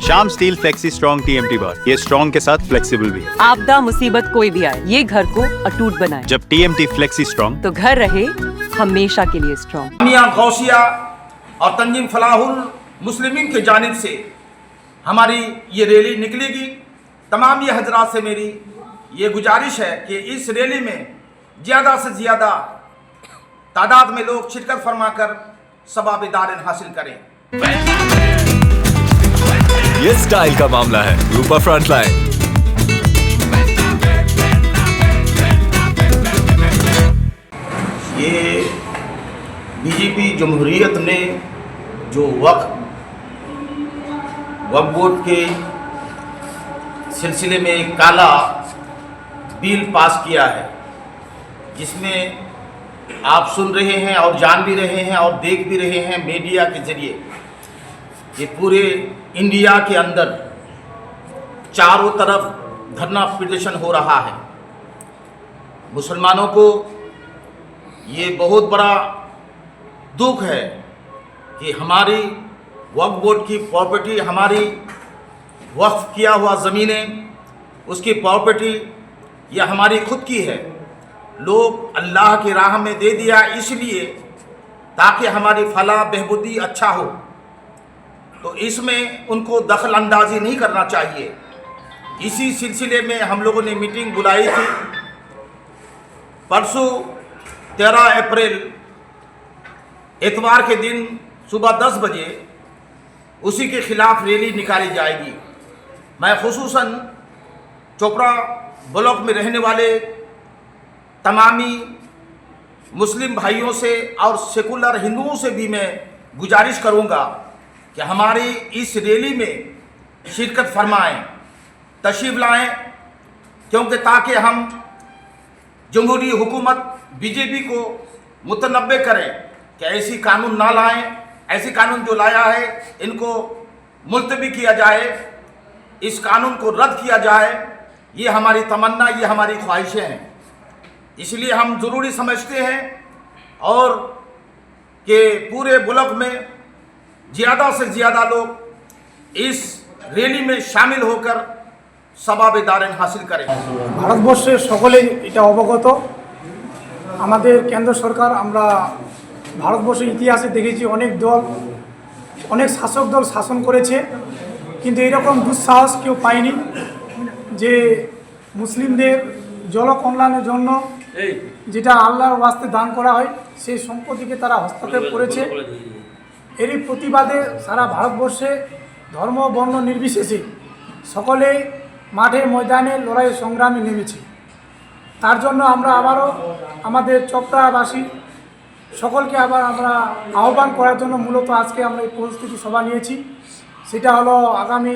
शाम steel flexi strong TMT बार, ये strong के साथ फ्लेक्सिबल भी है। आपदा मुसीबत कोई भी आए, ये घर को अटूट बनाए। जब TMT फ्लेक्सी स्ट्रॉन्ग, तो घर रहे हमेशा के लिए स्ट्रॉन्ग। मियां गौसिया और तंजीम फलाहुल मुस्लिमीन की जानिब से हमारी ये रैली निकलेगी। तमाम ये हजरात से मेरी ये गुजारिश है कि इस रैली में ज़्यादा से ज़्यादा तादाद में लोग शिरकत फरमाकर सवाब दारिन हासिल करें। ये स्टाइल का मामला है। रूपा फ्रंटलाइन। ये बीजेपी जमहूरियत ने जो वक्फ बोर्ड के सिलसिले में एक काला बिल पास किया है, जिसमें आप सुन रहे हैं और जान भी रहे हैं और देख भी रहे हैं मीडिया के ज़रिए कि पूरे इंडिया के अंदर चारों तरफ धरना प्रदर्शन हो रहा है। मुसलमानों को ये बहुत बड़ा दुख है कि हमारी वक्फ बोर्ड की प्रॉपर्टी, हमारी वक्फ किया हुआ ज़मीनें, उसकी प्रॉपर्टी यह हमारी खुद की है, लोग अल्लाह की राह में दे दिया इसलिए ताकि हमारी फलाह बहबूदी अच्छा हो, तो इसमें उनको दखल अंदाजी नहीं करना चाहिए। इसी सिलसिले में हम लोगों ने मीटिंग बुलाई थी। परसों 13 अप्रैल इतवार के दिन सुबह 10 बजे उसी के खिलाफ रैली निकाली जाएगी। मैं खुसूसन चोपड़ा ब्लॉक में रहने वाले तमामी मुस्लिम भाइयों से और सेकुलर हिंदुओं से भी मैं गुजारिश करूंगा कि हमारी इस रैली में शिरकत फरमाएं, तशरीफ़ लाएं, क्योंकि ताकि हम जमहूरी हुकूमत बीजेपी को मुतनब्बे करें कि ऐसी कानून ना लाएं, ऐसी कानून जो लाया है इनको मुलतवी किया जाए, इस कानून को रद्द किया जाए। ये हमारी तमन्ना, ये हमारी ख्वाहिशें हैं। इसलिए हम ज़रूरी समझते हैं और कि पूरे मुल्क में ज़्यादा से ज़्यादा लोग इस रैली में शामिल होकर सवाब दारिन हासिल करें। ভারতবর্ষের সকলেই এটা অবগত, আমাদের কেন্দ্র সরকার, আমরা ভারতবর্ষের ইতিহাসে দেখেছি অনেক দল, অনেক শাসক দল শাসন করেছে, কিন্তু এরকম দুঃসাহস কেউ পায়নি যে মুসলিমদের জলকল্যাণের জন্য যেটা আল্লাহর ওয়াস্তে দান করা হয় সেই সম্পত্তিকে তারা হস্তক্ষেপ করেছে। এরই প্রতিবাদে সারা ভারতবর্ষে ধর্ম বর্ণ নির্বিশেষে সকলে মাঠে ময়দানে লড়াই সংগ্রামে নেমেছে। তার জন্য আমরা আবারও আমাদের চোপড়াবাসী সকলকে আবার আমরা আহ্বান করার জন্য মূলত আজকে আমরা এই পরিস্থিতি সভা নিয়েছি। সেটা হলো আগামী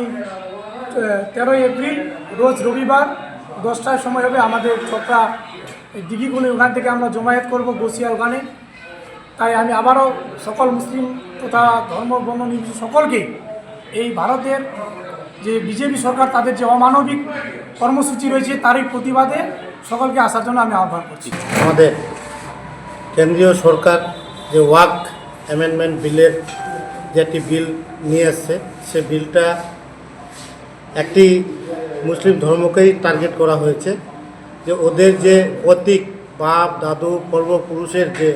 13 এপ্রিল রোজ রবিবার 10টার সময় হবে আমাদের চোপড়া দিঘিগুলি, ওখান থেকে আমরা জমায়েত করব বসিয়া ওখানে। তাই আমি আবারও সকল মুসলিম তথা ধর্ম বর্ণ নির্বিশেষে সকলকে এই ভারতের যে বিজেপি সরকার তাদের যে অমানবিক কর্মসূচি রয়েছে তারই প্রতিবাদে সকলকে আসার জন্য আমি আহ্বান করছি। আমাদের কেন্দ্রীয় সরকার যে ওয়াকফ অ্যামেন্ডমেন্ট বিলের যে একটি বিল নিয়ে আসছে, সে বিলটা একটি মুসলিম ধর্মকেই টার্গেট করা হয়েছে, যে ওদের যে পৈতৃক বাপ দাদু পূর্বপুরুষের যে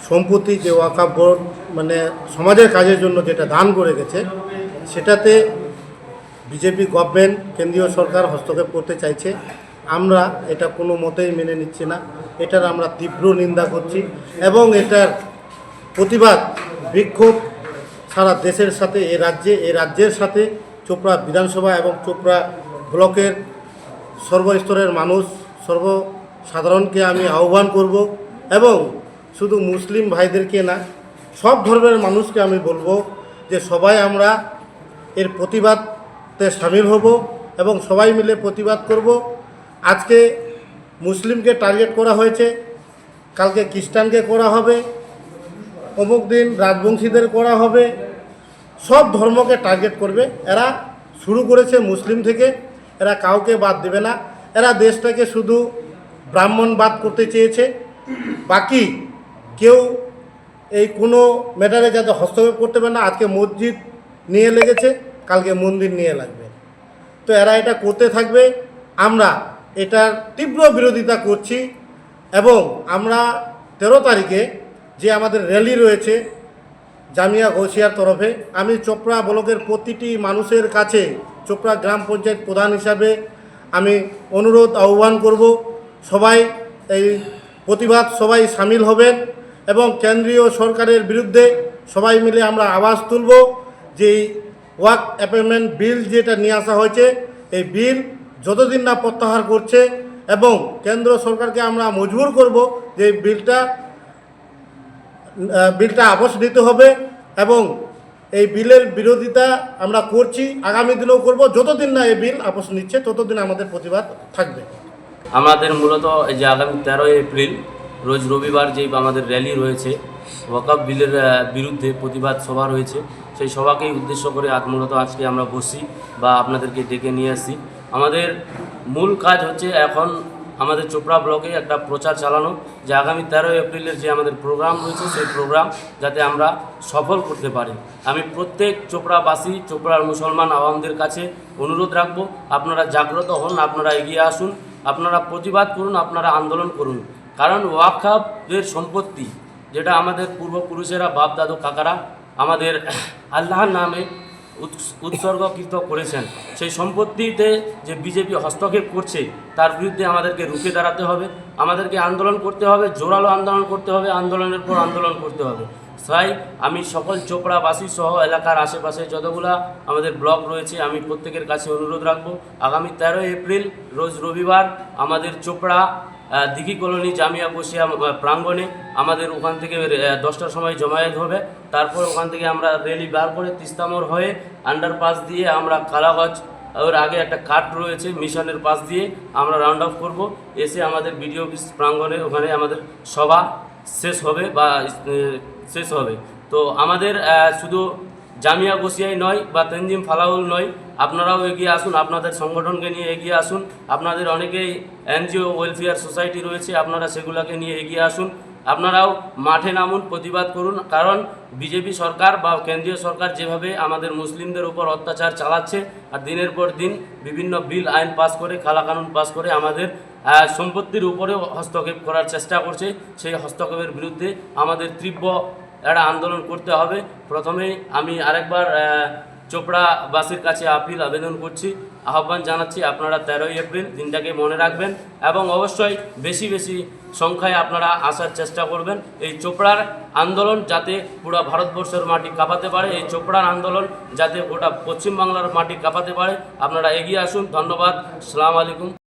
সম্পত্তি, যে ওয়াকফ বোর্ড মানে সমাজের কাজের জন্য যেটা দান করে গেছে, সেটাতে বিজেপি গভর্নমেন্ট কেন্দ্রীয় সরকার হস্তক্ষেপ করতে চাইছে। আমরা এটা কোনো মতেই মেনে নিচ্ছি না, এটার আমরা তীব্র নিন্দা করছি এবং এটার প্রতিবাদ বিক্ষোভ সারা দেশের সাথে এই রাজ্যের সাথে চোপড়া বিধানসভা এবং চোপড়া ব্লকের সর্বস্তরের মানুষ, সর্বসাধারণকে আমি আহ্বান করব এবং শুধু মুসলিম ভাইদেরকে না, সব ধর্মের মানুষকে আমি বলবো যে সবাই আমরা এর প্রতিবাদে সামিল হব এবং সবাই মিলে প্রতিবাদ করব। আজকে মুসলিমকে টার্গেট করা হয়েছে, কালকে খ্রিস্টানকে করা হবে, অমুক দিন রাজবংশীদের করা হবে, সব ধর্মকে টার্গেট করবে। এরা শুরু করেছে মুসলিম থেকে, এরা কাউকে বাদ দেবে না। এরা দেশটাকে শুধু ব্রাহ্মণবাদ করতে চেয়েছে, বাকি কেউ এই কোনো ম্যাটারে যাতে হস্তক্ষেপ করতে পারে না। আজকে মসজিদ নিয়ে লেগেছে, কালকে মন্দির নিয়ে লাগবে। তো এরা এটা করতে থাকবে, আমরা এটার তীব্র বিরোধিতা করছি। এবং আমরা 13 তারিখে যে আমাদের র্যালি রয়েছে জামিয়া গৌসিয়ার তরফে, আমি চোপড়া ব্লকের প্রতিটি মানুষের কাছে চোপড়া গ্রাম পঞ্চায়েত প্রধান হিসাবে আমি অনুরোধ আহ্বান করব, সবাই এই প্রতিবাদ সবাই সামিল হবেন এবং কেন্দ্রীয় সরকারের বিরুদ্ধে সবাই মিলে আমরা আওয়াজ তুলব যে এই ওয়াকফ অ্যামেন্ডমেন্ট বিল যেটা নিয়ে আসা হয়েছে, এই বিল যতদিন না প্রত্যাহার করছে, এবং কেন্দ্র সরকারকে আমরা মজবুর করব যে এই বিলটা আপস নিতে হবে। এবং এই বিলের বিরোধিতা আমরা করছি, আগামী দিনেও করব। যতদিন না এই বিল আপস নিচ্ছে ততদিন আমাদের প্রতিবাদ থাকবে। আমাদের মূলত এই যে আগামী 13 এপ্রিল রোজ রবিবার যেই আমাদের র্যালি রয়েছে, ওয়াকফ বিলের বিরুদ্ধে প্রতিবাদ সভা রয়েছে, সেই সভাকেই উদ্দেশ্য করে মূলত আজকে আমরা বসি বা আপনাদেরকে ডেকে নিয়ে আসি। আমাদের মূল কাজ হচ্ছে এখন আমাদের চোপড়া ব্লকে একটা প্রচার চালানো, যে আগামী 13 এপ্রিলের যে আমাদের প্রোগ্রাম রয়েছে সেই প্রোগ্রাম যাতে আমরা সফল করতে পারি। আমি প্রত্যেক চোপড়াবাসী, চোপড়ার মুসলমান আওয়ামদের কাছে অনুরোধ রাখব, আপনারা জাগ্রত হন, আপনারা এগিয়ে আসুন, আপনারা প্রতিবাদ করুন, আপনারা আন্দোলন করুন। কারণ ওয়াকফের সম্পত্তি যেটা আমাদের পূর্বপুরুষেরা, বাপ দাদু কাকারা আমাদের আল্লাহর নামে উৎসর্গকৃত করেছেন, সেই সম্পত্তিতে যে বিজেপি হস্তক্ষেপ করছে তার বিরুদ্ধে আমাদেরকে রুখে দাঁড়াতে হবে, আমাদেরকে আন্দোলন করতে হবে, জোরালো আন্দোলন করতে হবে, আন্দোলনের পর আন্দোলন করতে হবে। তাই আমি সকল চোপড়াবাসী সহ এলাকার আশেপাশে যতগুলা আমাদের ব্লক রয়েছে, আমি প্রত্যেকের কাছে অনুরোধ রাখবো, আগামী 13 এপ্রিল রোজ রবিবার আমাদের চোপড়া দিঘি কলোনি জামিয়া গৌসিয়া প্রাঙ্গণে আমাদের ওখান থেকে 10টার সময় জমায়েত হবে। তারপর ওখান থেকে আমরা র্যালি বার করে তিস্তামোড় হয়ে আন্ডারপাস দিয়ে আমরা কালাগঞ্জ, ওর আগে একটা কাট রয়েছে মিশনের পাশ দিয়ে আমরা রাউন্ড অফ করব, এসে আমাদের বিডিও অফিস প্রাঙ্গণে ওখানে আমাদের সভা শেষ হবে। তো আমাদের শুধু জামিয়া গৌসিয়াই নয় বা তেনজিম ফালাউল নয়, আপনারাও এগিয়ে আসুন, আপনাদের সংগঠনকে নিয়ে এগিয়ে আসুন, আপনাদের অনেকেই এনজিও ওয়েলফেয়ার সোসাইটি রয়েছে, আপনারা সেগুলোকে নিয়ে এগিয়ে আসুন, আপনারাও মাঠে নামুন, প্রতিবাদ করুন। কারণ বিজেপি সরকার বা কেন্দ্রীয় সরকার যেভাবে আমাদের মুসলিমদের উপর অত্যাচার চালাচ্ছে আর দিনের পর দিন বিভিন্ন বিল আইন পাস করে, কালাকানুন পাস করে আমাদের সম্পত্তির উপরেও হস্তক্ষেপ করার চেষ্টা করছে, সেই হস্তক্ষেপের বিরুদ্ধে আমাদের তীব্র একটা আন্দোলন করতে হবে। প্রথমেই আমি আরেকবার চোপড়াবাসীর কাছে আবেদন করছি, আহ্বান জানাচ্ছি, আপনারা 13 এপ্রিল দিনটাকে মনে রাখবেন এবং অবশ্যই বেশি বেশি সংখ্যায় আপনারা আসার চেষ্টা করবেন। এই চোপড়ার আন্দোলন যাতে পুরো ভারতবর্ষের মাটি কাঁপাতে পারে, এই চোপড়ার আন্দোলন যাতে গোটা পশ্চিমবাংলার মাটি কাঁপাতে পারে, আপনারা এগিয়ে আসুন। ধন্যবাদ। আসসালামু আলাইকুম।